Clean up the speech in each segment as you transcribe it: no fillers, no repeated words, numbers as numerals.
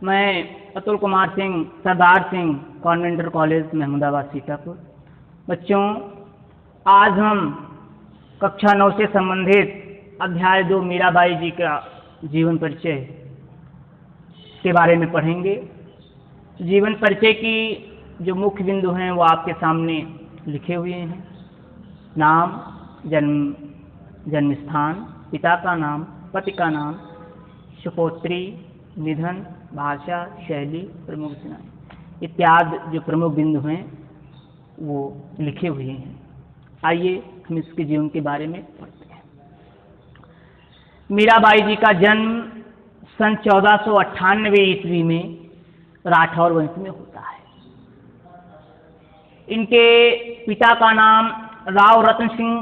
मैं Atul Kumar Singh, Sardar Singh convent college Mahmudabad Sitapur. बच्चों, आज हम कक्षा 9 से संबंधित अध्याय 2 मीराबाई जी का जीवन परिचय के बारे में पढ़ेंगे। जीवन परिचय की जो मुख्य बिंदु हैं वो आपके सामने लिखे हुए हैं। नाम, जन्म स्थान, पिता का नाम, पति का नाम, सुपुत्री, निधन, भाषा, शैली, प्रमुख सेनाएं इत्यादि जो प्रमुख बिंदु हैं वो लिखे हुए हैं। आइए हम इसके जीवन के बारे में पढ़ते हैं। मीराबाई जी का जन्म सन 1498 ईस्वी में राठौर वंश में होता है। इनके पिता का नाम राव रतन सिंह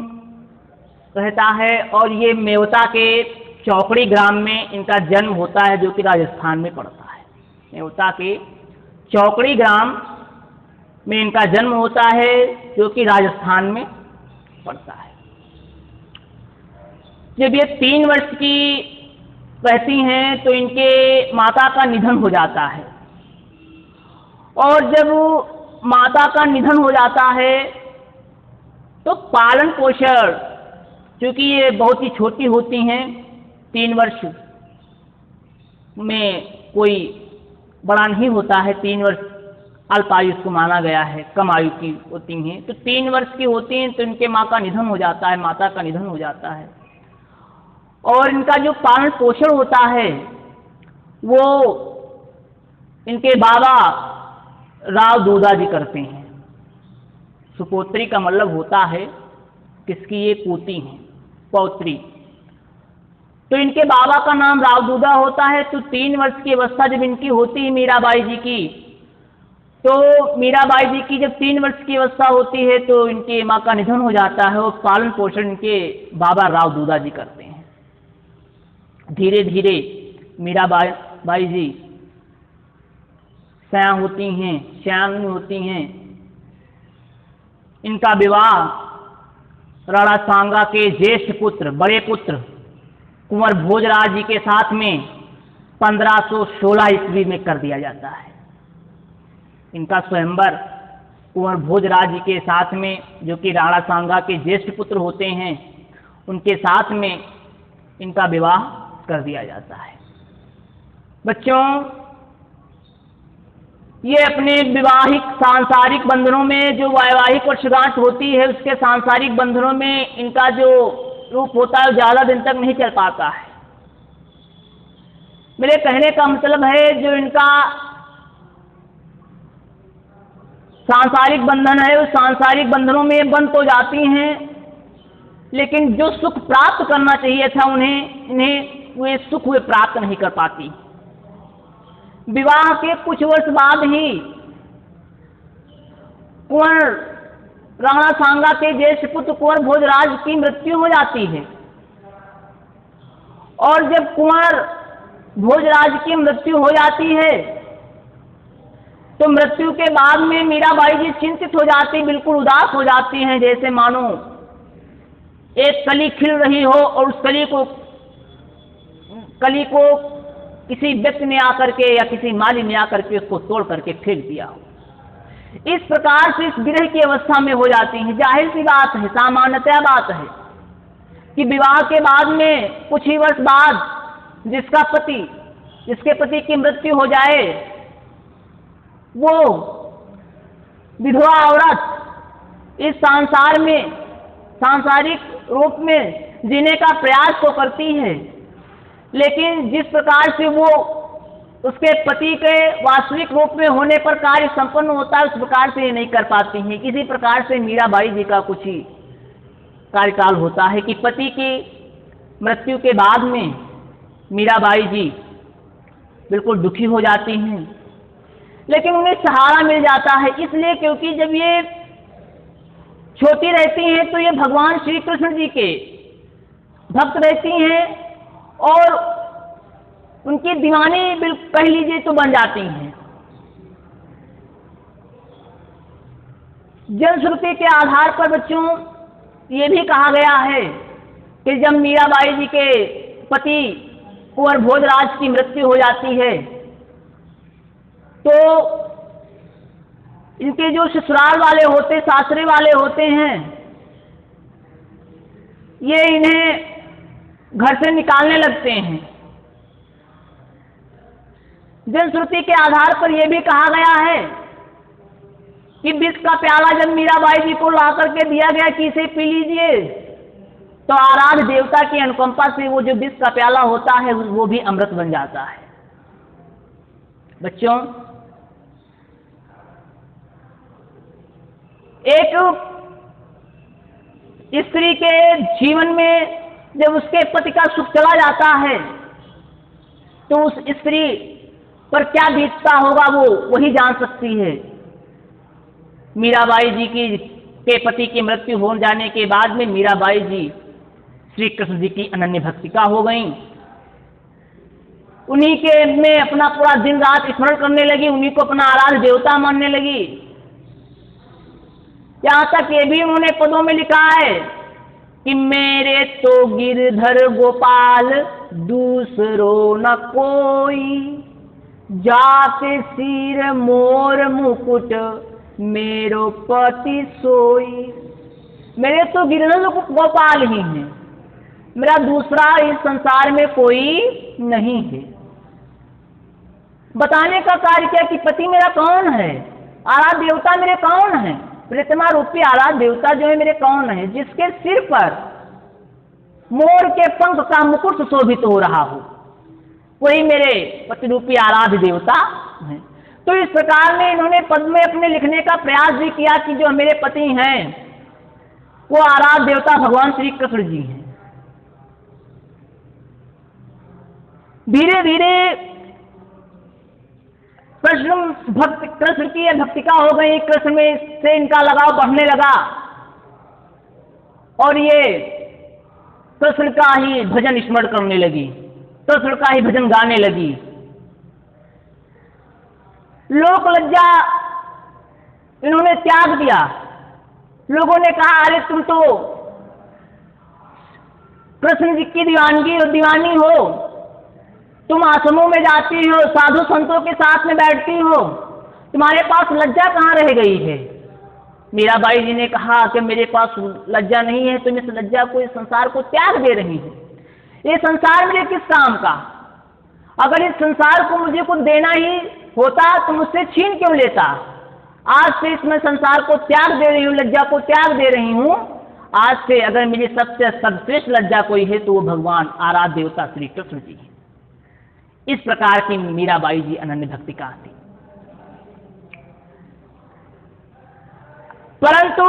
रहता है और ये मेवता के चौकड़ी ग्राम में इनका जन्म होता है, जो कि राजस्थान में पड़ता है। मेवता के चौकड़ी ग्राम में इनका जन्म होता है, जो कि राजस्थान में पड़ता है। जब ये 3 वर्ष की रहती हैं तो इनके माता का निधन हो जाता है, और जब माता का निधन हो जाता है तो पालन पोषण, क्योंकि ये बहुत ही छोटी होती हैं, 3 वर्ष में कोई बड़ा नहीं होता है, 3 वर्ष अल्पायु को माना गया है, कम आयु की होती हैं। तो 3 वर्ष की होती हैं तो इनके माता का निधन हो जाता है, और इनका जो पालन पोषण होता है वो इनके बाबा राव दूधा जी करते हैं। सुपुत्री का मतलब होता है किसकी ये पोती है, पौत्री। तो इनके बाबा का नाम राव दूधा होता है। तो 3 वर्ष की अवस्था जब इनकी होती है मीराबाई जी की, तो मीराबाई जी की जब 3 वर्ष की अवस्था होती है तो इनकी माँ का निधन हो जाता है, और पालन पोषण इनके बाबा राव दूधा जी करते हैं। धीरे धीरे मीराबाई जी सयान होती हैं। इनका विवाह राणा सांगा के ज्येष्ठ पुत्र, बड़े पुत्र कुंवर भोजराज जी के साथ में 1516 ईस्वी में कर दिया जाता है। इनका स्वयंवर कुंवर भोजराज जी के साथ में, जो कि राणा सांगा के ज्येष्ठ पुत्र होते हैं, उनके साथ में इनका विवाह कर दिया जाता है। बच्चों, ये अपने विवाहिक सांसारिक बंधनों में जो वैवाहिक वर्षगांठ होती है, उसके सांसारिक बंधनों में इनका जो रूप होता है ज़्यादा दिन तक नहीं चल पाता है। मेरे कहने का मतलब है जो इनका सांसारिक बंधन है उस सांसारिक बंधनों में बंध तो जाती हैं, लेकिन जो सुख प्राप्त करना चाहिए था इन्हें वे सुख वे प्राप्त नहीं कर पाती। विवाह के कुछ वर्ष बाद ही कुंवर राणा सांगा के ज्येष्ठ पुत्र कुंवर भोजराज की मृत्यु हो जाती है, और जब कुंवर भोजराज की मृत्यु हो जाती है तो मृत्यु के बाद में मीराबाई जी चिंतित हो जाती, बिल्कुल उदास हो जाती हैं, जैसे मानो एक कली खिल रही हो और उस कली को किसी व्यक्ति ने आकर के या किसी माली ने आकर के उसको तोड़ करके फेंक दिया हो। इस प्रकार से इस विरह की अवस्था में हो जाती हैं। जाहिर सी बात है, सामान्यतः बात है कि विवाह के बाद में कुछ ही वर्ष बाद जिसके पति की मृत्यु हो जाए, वो विधवा औरत इस संसार में सांसारिक रूप में जीने का प्रयास तो करती है, लेकिन जिस प्रकार से वो उसके पति के वास्तविक रूप में होने पर कार्य संपन्न होता है, उस प्रकार से ये नहीं कर पाती हैं। इसी प्रकार से मीराबाई जी का कुछ ही कार्यकाल होता है कि पति की मृत्यु के बाद में मीराबाई जी बिल्कुल दुखी हो जाती हैं, लेकिन उन्हें सहारा मिल जाता है। इसलिए क्योंकि जब ये छोटी रहती हैं तो ये भगवान श्री कृष्ण जी के भक्त रहती हैं, और उनकी दीवानी कह लीजिए तो बन जाती हैं। जनश्रुति के आधार पर बच्चों ये भी कहा गया है कि जब मीराबाई जी के पति कुंवर भोजराज की मृत्यु हो जाती है तो इनके जो ससुराल वाले होते, सासरे वाले होते हैं, ये इन्हें घर से निकालने लगते हैं। जनश्रुति के आधार पर यह भी कहा गया है कि विष का प्याला जब मीराबाई जी को ला करके दिया गया कि इसे पी लीजिए, तो आराध्य देवता की अनुकंपा से वो जो विष का प्याला होता है वो भी अमृत बन जाता है। बच्चों, एक स्त्री के जीवन में जब उसके पति का सुख चला जाता है तो उस स्त्री पर क्या बीतता होगा वो वही जान सकती है। मीराबाई जी के पति की मृत्यु हो जाने के बाद में मीराबाई जी श्री कृष्ण जी की अनन्य भक्तिका हो गईं। उन्हीं के में अपना पूरा दिन रात स्मरण करने लगी, उन्हीं को अपना आराध्य देवता मानने लगी। यहां तक ये भी उन्होंने पदों में लिखा है कि मेरे तो गिरधर गोपाल दूसरो न कोई, जाते सिर मोर मुकुट मेरो पति सोई। मेरे तो गिरधर गोपाल ही हैं, मेरा दूसरा इस संसार में कोई नहीं है। बताने का कार्य क्या कि पति मेरा कौन है, आराध्य देवता मेरे कौन है, प्रीतमा रूपी आराध्य देवता जो है मेरे कौन है, जिसके सिर पर मोर के पंख का मुकुट सुशोभित हो रहा हो, वही मेरे पति रूपी आराध्य देवता है। तो इस प्रकार में इन्होंने पद में अपने लिखने का प्रयास भी किया कि जो मेरे पति हैं वो आराध्य देवता भगवान श्री कृष्ण जी हैं। धीरे धीरे कृष्ण की भक्तिका हो गई, कृष्ण में से इनका लगाव बढ़ने लगा और ये कृष्ण का ही भजन स्मरण करने लगी, कृष्ण का ही भजन गाने लगी। लोक लज्जा इन्होंने त्याग दिया। लोगों ने कहा अरे तुम तो कृष्ण जी की दीवानी हो, तुम आश्रमों में जाती हो, साधु संतों के साथ में बैठती हो, तुम्हारे पास लज्जा कहाँ रह गई है। मीराबाई जी ने कहा कि मेरे पास लज्जा नहीं है, तुम इस लज्जा को, इस संसार को त्याग दे रही हो। ये संसार मेरे किस काम का, अगर इस संसार को मुझे कुछ देना ही होता तो मुझसे छीन क्यों लेता। आज से इसमें संसार को त्याग दे रही हूँ, लज्जा को त्याग दे रही हूँ। आज से अगर मेरी सबसे सर्वश्रेष्ठ लज्जा कोई है तो वो भगवान आराध्य देवता श्री कृष्ण जी है। इस प्रकार की मीराबाई जी अनन्य भक्तिका थी। परंतु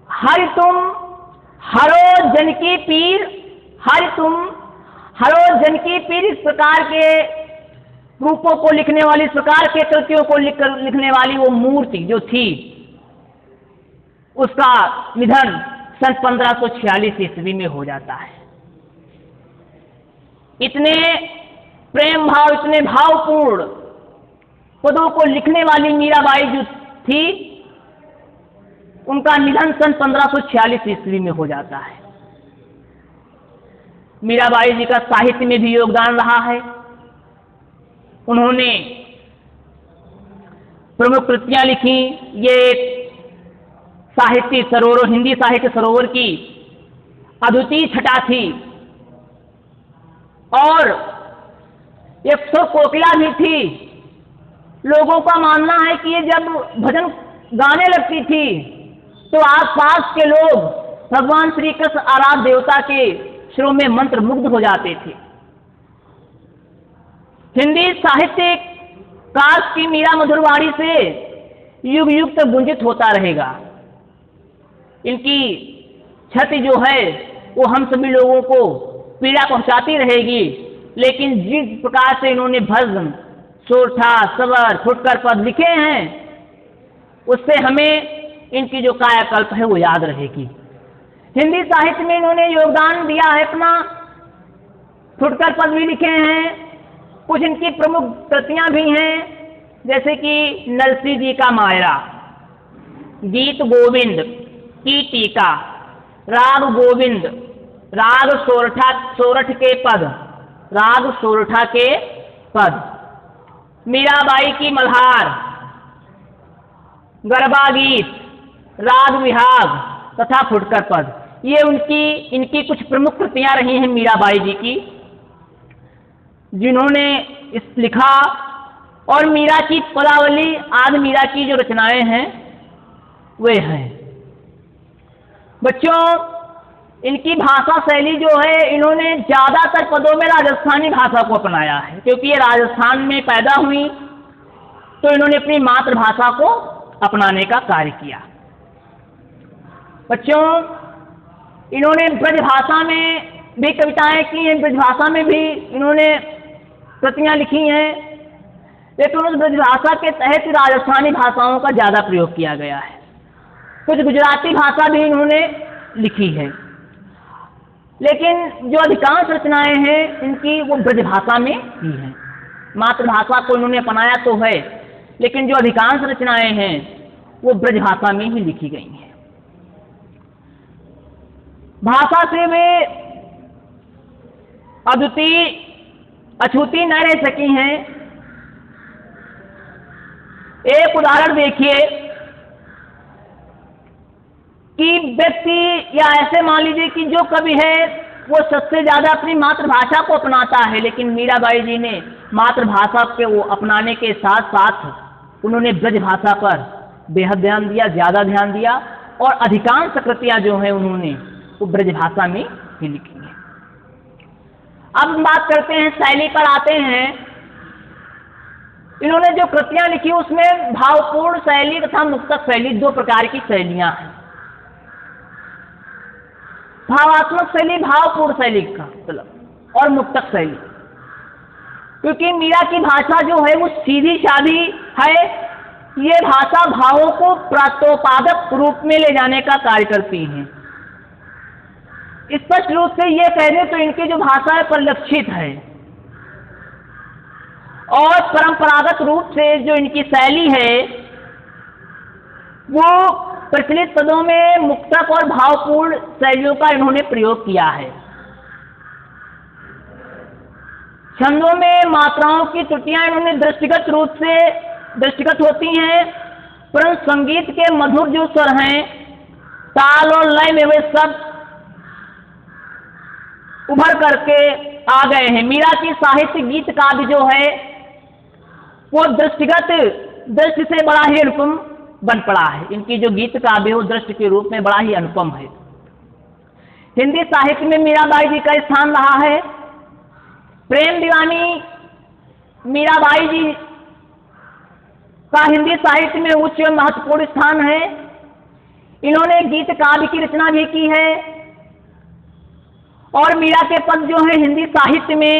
हरि तुम हरो जनकी पीर, हरि तुम हरो जनकी पीर, इस प्रकार के रूपों को लिखने वाली, इस प्रकार के कृतियों को लिखने वाली वो मूर्ति जो थी, उसका निधन सन 1546 ईस्वी में हो जाता है। इतने प्रेम भाव, इतने भावपूर्ण पदों को लिखने वाली मीराबाई जो थी, उनका निधन सन 1546 ईस्वी में हो जाता है। मीराबाई जी का साहित्य में भी योगदान रहा है। उन्होंने प्रमुख कृतियां लिखी। ये साहित्य सरोवर, हिंदी साहित्य सरोवर की अद्वितीय छटा थी और एक सौ कोकिला भी थी। लोगों का मानना है कि ये जब भजन गाने लगती थी तो आसपास के लोग भगवान श्री कृष्ण आराध्य देवता के शिरों में मंत्र मुग्ध हो जाते थे। हिंदी साहित्य काश की मीरा मधुरवाणी से युग युग तक गुंजित होता रहेगा। इनकी क्षति जो है वो हम सभी लोगों को पीड़ा पहुंचाती रहेगी, लेकिन जिस प्रकार से इन्होंने भजन, सोरठा, सवर, फुटकर पद लिखे हैं, उससे हमें इनकी जो कायाकल्प है वो याद रहेगी। हिंदी साहित्य में इन्होंने योगदान दिया है अपना, फुटकर पद भी लिखे हैं। कुछ इनकी प्रमुख कृतियां भी हैं, जैसे कि नरसिंह जी का मायरा, गीत गोविंद की टीका, राग गोविंद, राग सोरठ के पद, राग सोरठा के पद, मीराबाई की मल्हार, गरबा गीत, राग विहाग तथा फुटकर पद, ये इनकी कुछ प्रमुख कृतियां रही हैं मीराबाई जी की, जिन्होंने इस लिखा। और मीरा की पदावली आदि मीरा की जो रचनाएं हैं वे हैं। बच्चों, इनकी भाषा शैली जो है, इन्होंने ज्यादातर पदों में राजस्थानी भाषा को अपनाया है, क्योंकि ये राजस्थान में पैदा हुई तो इन्होंने अपनी मातृभाषा को अपनाने का कार्य किया। बच्चों, इन्होंने ब्रजभाषा में भी कविताएं की हैं, ब्रजभाषा में भी इन्होंने कृतियां लिखी हैं, लेकिन उस ब्रजभाषा के तहत राजस्थानी भाषाओं का ज्यादा प्रयोग किया गया है। कुछ गुजराती भाषा भी इन्होंने लिखी है, लेकिन जो अधिकांश रचनाएं हैं इनकी वो ब्रजभाषा में ही हैं। मातृभाषा को इन्होंने अपनाया तो है, लेकिन जो अधिकांश रचनाएं हैं वो ब्रजभाषा में ही लिखी गई हैं। भाषा से वे अद्वितीय अछूती न रह सकी हैं। एक उदाहरण देखिए कि व्यक्ति या ऐसे मान लीजिए कि जो कवि है वो सबसे ज्यादा अपनी मातृभाषा को अपनाता है, लेकिन मीराबाई जी ने मातृभाषा के वो अपनाने के साथ साथ उन्होंने ब्रजभाषा पर बेहद ध्यान दिया, ज्यादा ध्यान दिया, और अधिकांश कृतियां जो हैं उन्होंने वो ब्रजभाषा में ही लिखी है। अब हम बात करते हैं, शैली पर आते हैं। इन्होंने जो कृतियां लिखी उसमें भावपूर्ण शैली तथा मुक्तक शैली, दो प्रकार की शैलियां हैं। भावात्मक शैली, भावपूर्ण शैली का मतलब, और मुक्तक शैली। क्योंकि मीरा की भाषा जो है वो सीधी सादी है, ये भाषा भावों को प्रातोपादक रूप में ले जाने का कार्य करती है। स्पष्ट रूप से ये कह दें तो इनकी जो भाषा है परिलक्षित है, और परंपरागत रूप से जो इनकी शैली है वो प्रचलित पदों में मुक्तक और भावपूर्ण शैलियों का इन्होंने प्रयोग किया है। छंदों में मात्राओं की त्रुटियां इन्होंने दृष्टिगत होती हैं, परंतु संगीत के मधुर जो स्वर हैं, ताल और लय में वे सब उभर करके आ गए हैं। मीरा की साहित्य गीत काव्य जो है वो दृष्टिगत दृष्टि से बड़ा ही अनुपम बन पड़ा है। इनकी जो गीत काव्य वो दृष्टि के रूप में बड़ा ही अनुपम है। हिंदी साहित्य में मीराबाई जी का स्थान रहा है। प्रेम दीवानी मीराबाई जी का हिंदी साहित्य में उच्च महत्वपूर्ण स्थान है। इन्होंने गीत काव्य की रचना भी की है, और मीरा के पद जो हैं हिंदी साहित्य में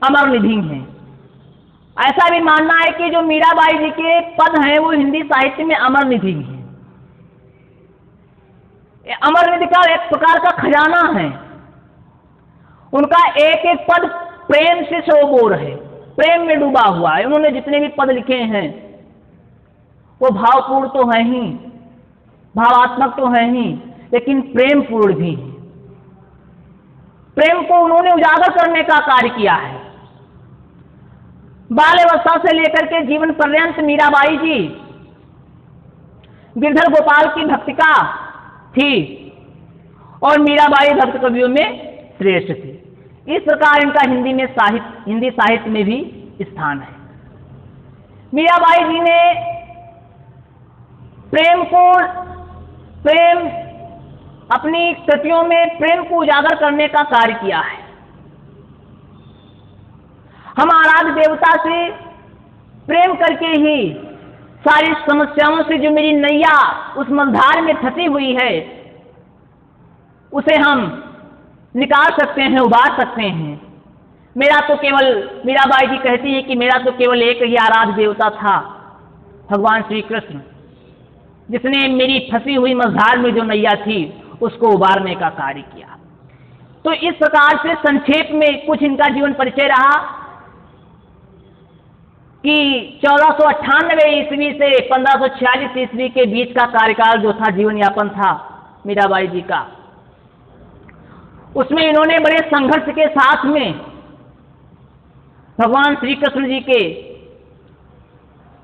अमर निधि हैं। ऐसा भी मानना है कि जो मीराबाई जी के पद हैं वो हिंदी साहित्य में अमर निधि हैं। अमर निधि का एक प्रकार का खजाना है। उनका एक एक पद प्रेम से सरोबोर है, प्रेम में डूबा हुआ है। उन्होंने जितने भी पद लिखे हैं वो भावपूर्ण तो है ही, भावात्मक तो है ही, लेकिन प्रेमपूर्ण भी है। प्रेम को उन्होंने उजागर करने का कार्य किया है। बाल्यावस्था से लेकर के जीवन पर्यंत मीराबाई जी गिरधर गोपाल की भक्तिका थी, और मीराबाई भक्त कवियों में श्रेष्ठ थी। इस प्रकार इनका हिंदी साहित्य में भी स्थान है। मीराबाई जी ने प्रेम अपनी कृतियों में प्रेम को उजागर करने का कार्य किया है। हम आराध्य देवता से प्रेम करके ही सारी समस्याओं से जो मेरी नैया उस मझधार में फंसी हुई है उसे हम निकाल सकते हैं, उबार सकते हैं। मीराबाई जी कहती है कि मेरा तो केवल एक ही आराध्य देवता था, भगवान श्री कृष्ण, जिसने मेरी फंसी हुई मझधार में जो नैया थी उसको उबारने का कार्य किया। तो इस प्रकार से संक्षेप में कुछ इनका जीवन परिचय रहा कि 1498 ईस्वी से 1546 ईस्वी के बीच का कार्यकाल जो था, जीवन यापन था मीराबाई जी का, उसमें इन्होंने बड़े संघर्ष के साथ में भगवान श्री कृष्ण जी के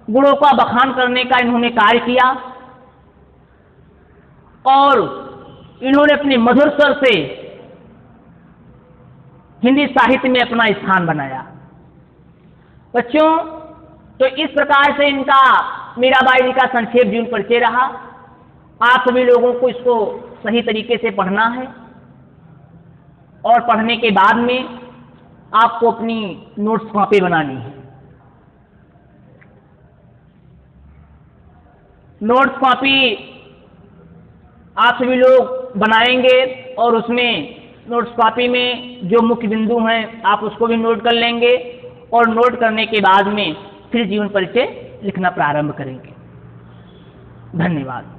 गुणों का बखान करने का इन्होंने कार्य किया और इन्होंने अपने मधुर स्वर से हिंदी साहित्य में अपना स्थान बनाया। बच्चों, तो इस प्रकार से इनका मीराबाई जी का संक्षेप जीवन परिचय रहा। आप सभी लोगों को इसको सही तरीके से पढ़ना है और पढ़ने के बाद में आपको अपनी नोट्स कॉपी बनानी है। नोट्स कॉपी आप सभी लोग बनाएंगे और उसमें नोट्स कॉपी में जो मुख्य बिंदु हैं आप उसको भी नोट कर लेंगे और नोट करने के बाद में फिर जीवन परिचय लिखना प्रारंभ करेंगे। धन्यवाद।